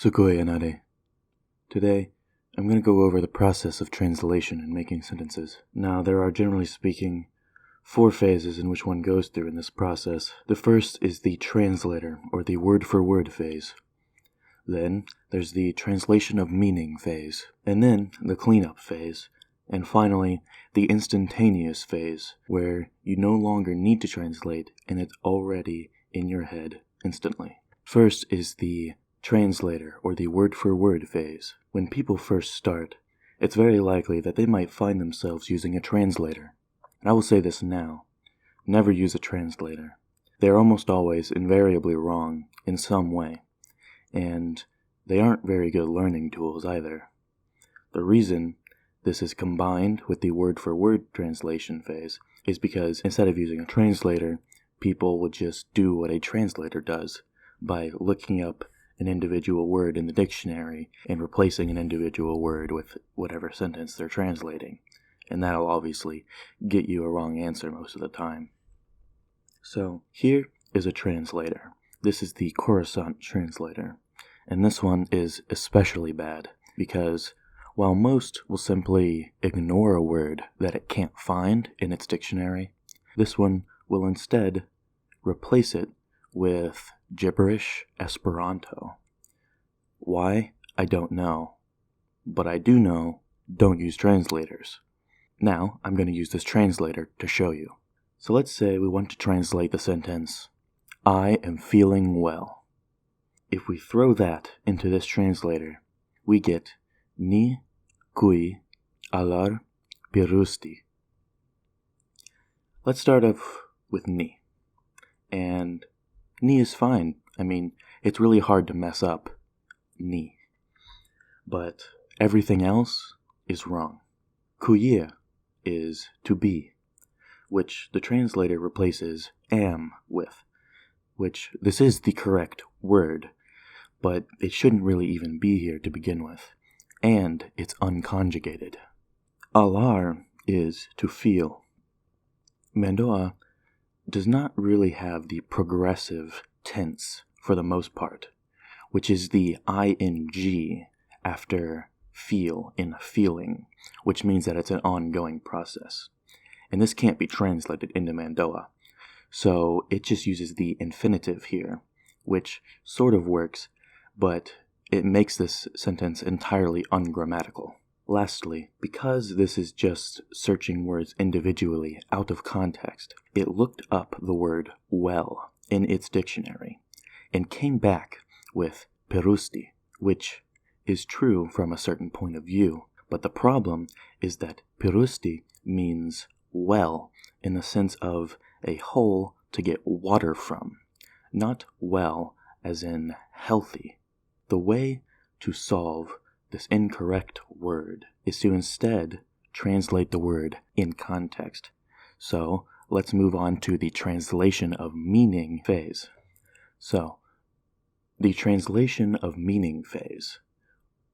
Sugoi anare. Today, I'm going to go over the process of translation in making sentences. Now, there are, generally speaking, 4 phases in which one goes through in this process. The first is the translator, or the word-for-word phase. Then, there's the translation of meaning phase. And then, the cleanup phase. And finally, the instantaneous phase, where you no longer need to translate and it's already in your head instantly. First is the translator, or the word-for-word phase. When people first start, it's very likely that they might find themselves using a translator. And I will say this now, never use a translator. They are almost always invariably wrong in some way, and they aren't very good learning tools either. The reason this is combined with the word-for-word translation phase is because instead of using a translator, people would just do what a translator does by looking up an individual word in the dictionary and replacing an individual word with whatever sentence they're translating. And that'll obviously get you a wrong answer most of the time. So here is a translator. This is the Coruscant translator. And this one is especially bad because while most will simply ignore a word that it can't find in its dictionary, this one will instead replace it with gibberish Esperanto. Why? I don't know. But I do know, don't use translators. Now, I'm going to use this translator to show you. So let's say we want to translate the sentence, I am feeling well. If we throw that into this translator, we get ni kui alar pirusti. Let's start off with ni. And ni is fine. I mean, it's really hard to mess up ni. But everything else is wrong. Kuye is to be, which the translator replaces am with, which this is the correct word, but it shouldn't really even be here to begin with. And it's unconjugated. Alar is to feel. Mando'a does not really have the progressive tense for the most part, which is the ing after feel in feeling, which means that it's an ongoing process. And this can't be translated into Mando'a, so it just uses the infinitive here, which sort of works, but it makes this sentence entirely ungrammatical. Lastly, because this is just searching words individually out of context, it looked up the word well in its dictionary and came back with perusti, which is true from a certain point of view, but the problem is that perusti means well in the sense of a hole to get water from, not well as in healthy. The way to solve this incorrect word is to instead translate the word in context. So let's move on to the translation of meaning phase. So, the translation of meaning phase.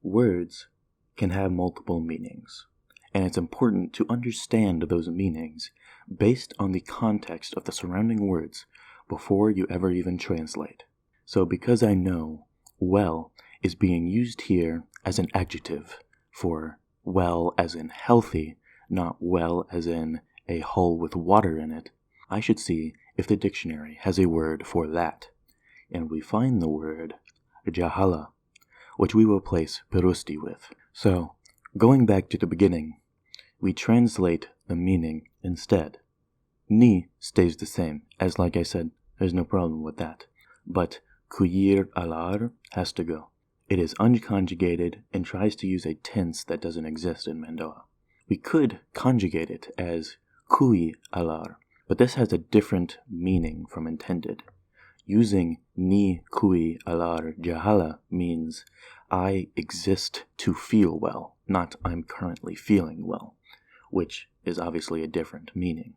Words can have multiple meanings, and it's important to understand those meanings based on the context of the surrounding words before you ever even translate. So because I know well is being used here as an adjective for well as in healthy, not well as in a hole with water in it, I should see if the dictionary has a word for that. And we find the word jahala, which we will place perusti with. So, going back to the beginning, we translate the meaning instead. Ni stays the same, as like I said, there's no problem with that. But kuyir alar has to go. It is unconjugated and tries to use a tense that doesn't exist in Mando'a. We could conjugate it as kui alar, but this has a different meaning from intended. Using ni kui alar jahala means I exist to feel well, not I'm currently feeling well, which is obviously a different meaning.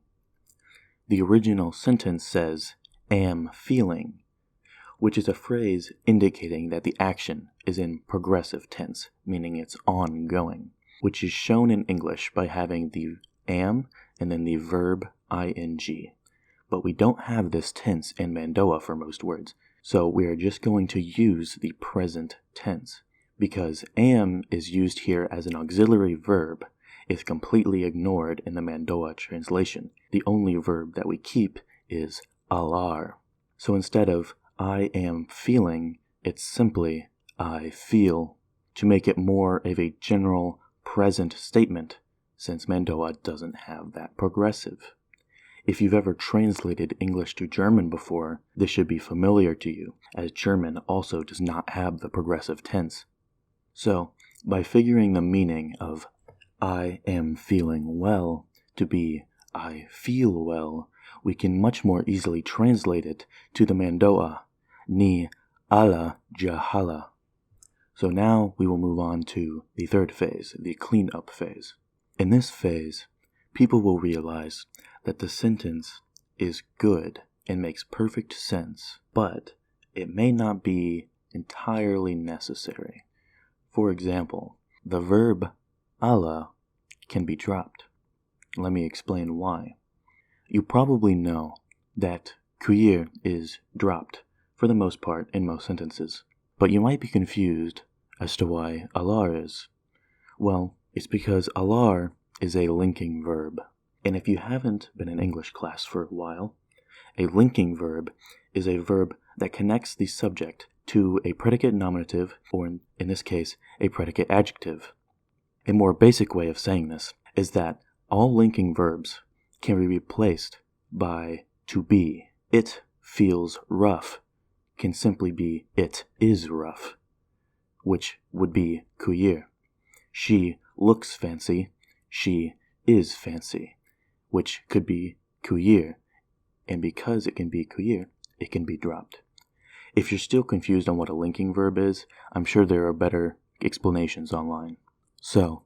The original sentence says, am feeling, which is a phrase indicating that the action is in progressive tense, meaning it's ongoing, which is shown in English by having the am and then the verb ing. But we don't have this tense in Mando'a for most words, So we are just going to use the present tense. Because am is used here as an auxiliary verb, it's completely ignored in the Mando'a translation. The only verb that we keep is alar. So instead of I am feeling, it's simply I feel, to make it more of a general present statement, since Mando'a doesn't have that progressive. If you've ever translated English to German before, this should be familiar to you, as German also does not have the progressive tense. So, by figuring the meaning of I am feeling well to be I feel well, we can much more easily translate it to the Mando'a, ni ala jahala. So now we will move on to the third phase, the cleanup phase. In this phase, people will realize that the sentence is good and makes perfect sense, but it may not be entirely necessary. For example, the verb ala can be dropped. Let me explain why. You probably know that cuire is dropped, for the most part, in most sentences. But you might be confused as to why alar is. Well, it's because alar is a linking verb. And if you haven't been in English class for a while, a linking verb is a verb that connects the subject to a predicate nominative, or in this case, a predicate adjective. A more basic way of saying this is that all linking verbs can be replaced by to be. It feels rough can simply be it is rough, which would be cuire. She looks fancy, she is fancy, which could be cuire. And because it can be cuire, it can be dropped. If you're still confused on what a linking verb is, I'm sure there are better explanations online. So,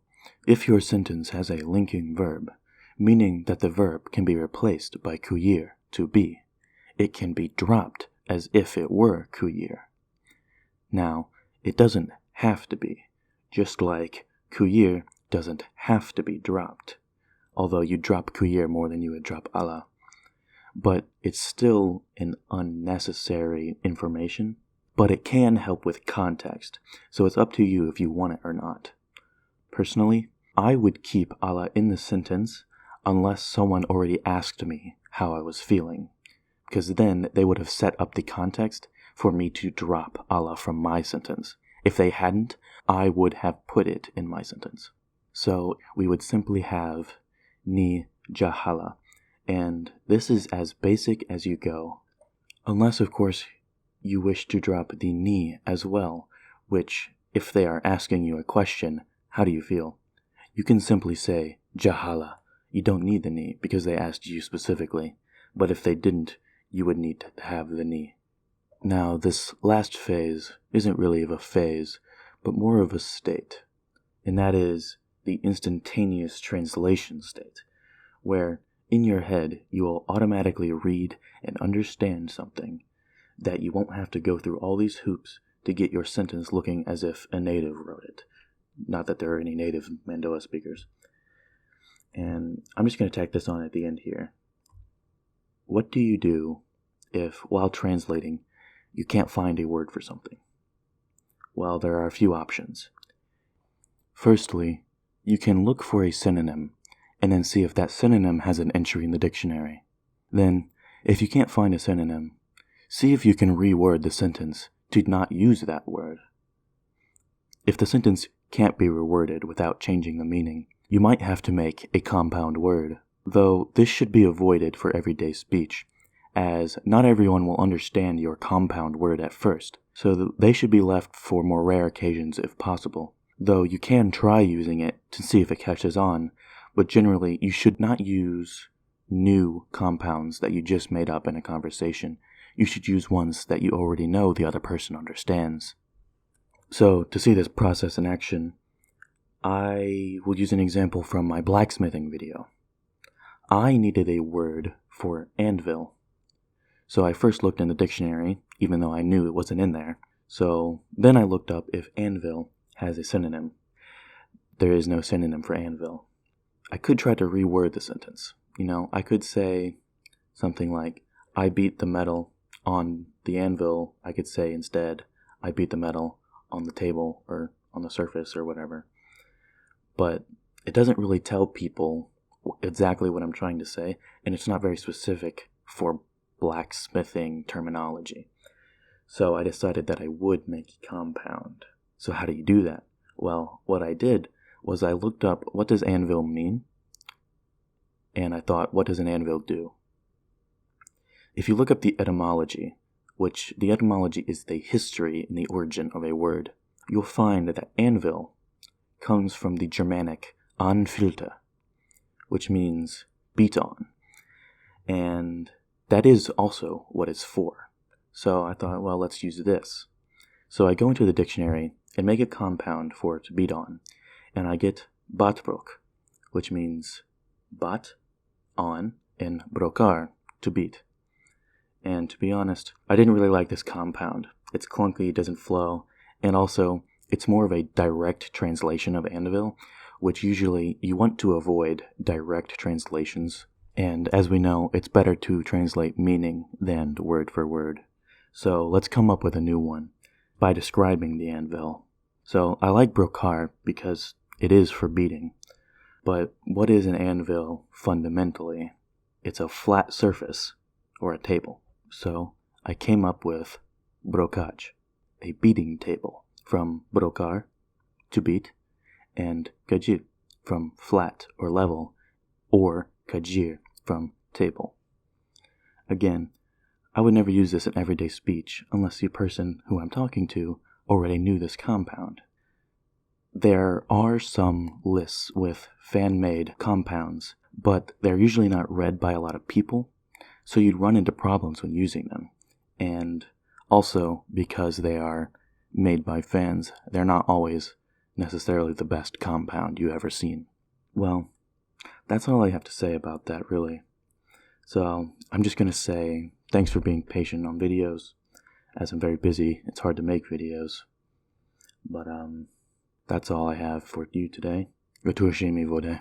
if your sentence has a linking verb, meaning that the verb can be replaced by cuire, to be, it can be dropped as if it were cuire. Now, it doesn't have to be, just like cuire doesn't have to be dropped, although you drop cuire more than you would drop ala. But it's still an unnecessary information, but it can help with context, so it's up to you if you want it or not. Personally, I would keep ala in the sentence unless someone already asked me how I was feeling, because then they would have set up the context for me to drop ala from my sentence. If they hadn't, I would have put it in my sentence. So we would simply have ni jahala. And this is as basic as you go. Unless, of course, you wish to drop the ni as well, which, if they are asking you a question, how do you feel? You can simply say, jahala. You don't need the ni because they asked you specifically. But if they didn't, you would need to have the ni. Now, this last phase isn't really of a phase, but more of a state. And that is the instantaneous translation state, where in your head, you will automatically read and understand something that you won't have to go through all these hoops to get your sentence looking as if a native wrote it. Not that there are any native Mando'a speakers. And I'm just going to tack this on at the end here. What do you do if, while translating, you can't find a word for something? Well, there are a few options. Firstly, you can look for a synonym and then see if that synonym has an entry in the dictionary. Then, if you can't find a synonym, see if you can reword the sentence to not use that word. If the sentence can't be reworded without changing the meaning, you might have to make a compound word, though this should be avoided for everyday speech, as not everyone will understand your compound word at first, so they should be left for more rare occasions if possible, though you can try using it to see if it catches on. But generally, you should not use new compounds that you just made up in a conversation. You should use ones that you already know the other person understands. So, to see this process in action, I will use an example from my blacksmithing video. I needed a word for anvil. So I first looked in the dictionary, even though I knew it wasn't in there. So then I looked up if anvil has a synonym. There is no synonym for anvil. I could try to reword the sentence. I could say something like, I beat the metal on the anvil, I could say instead, I beat the metal on the table or on the surface or whatever. But it doesn't really tell people exactly what I'm trying to say, and it's not very specific for blacksmithing terminology. So I decided that I would make a compound. So how do you do that? Well, what I did was I looked up what does anvil mean, and I thought, what does an anvil do? If you look up the etymology, which the etymology is the history and the origin of a word, you'll find that anvil comes from the Germanic anfilte, which means beat on. And that is also what it's for. So I thought, well, let's use this. So I go into the dictionary and make a compound for to beat on, and I get batbrok, which means bat, on, and brokar, to beat. And to be honest, I didn't really like this compound. It's clunky, it doesn't flow, and also it's more of a direct translation of anvil, which usually you want to avoid direct translations. And as we know, it's better to translate meaning than word for word. So let's come up with a new one by describing the anvil. So I like brokar because it is for beating. But what is an anvil fundamentally? It's a flat surface or a table. So I came up with brokaj, a beating table, from brokar, to beat, and kajir, from flat or level, or kajir, from table. Again, I would never use this in everyday speech unless the person who I'm talking to already knew this compound. There are some lists with fan-made compounds, but they're usually not read by a lot of people, so you'd run into problems when using them. And also, because they are made by fans, they're not always necessarily the best compound you've ever seen. Well, that's all I have to say about that, really. So I'm just going to say thanks for being patient on videos. As I'm very busy, it's hard to make videos. But that's all I have for you today. Vor'e.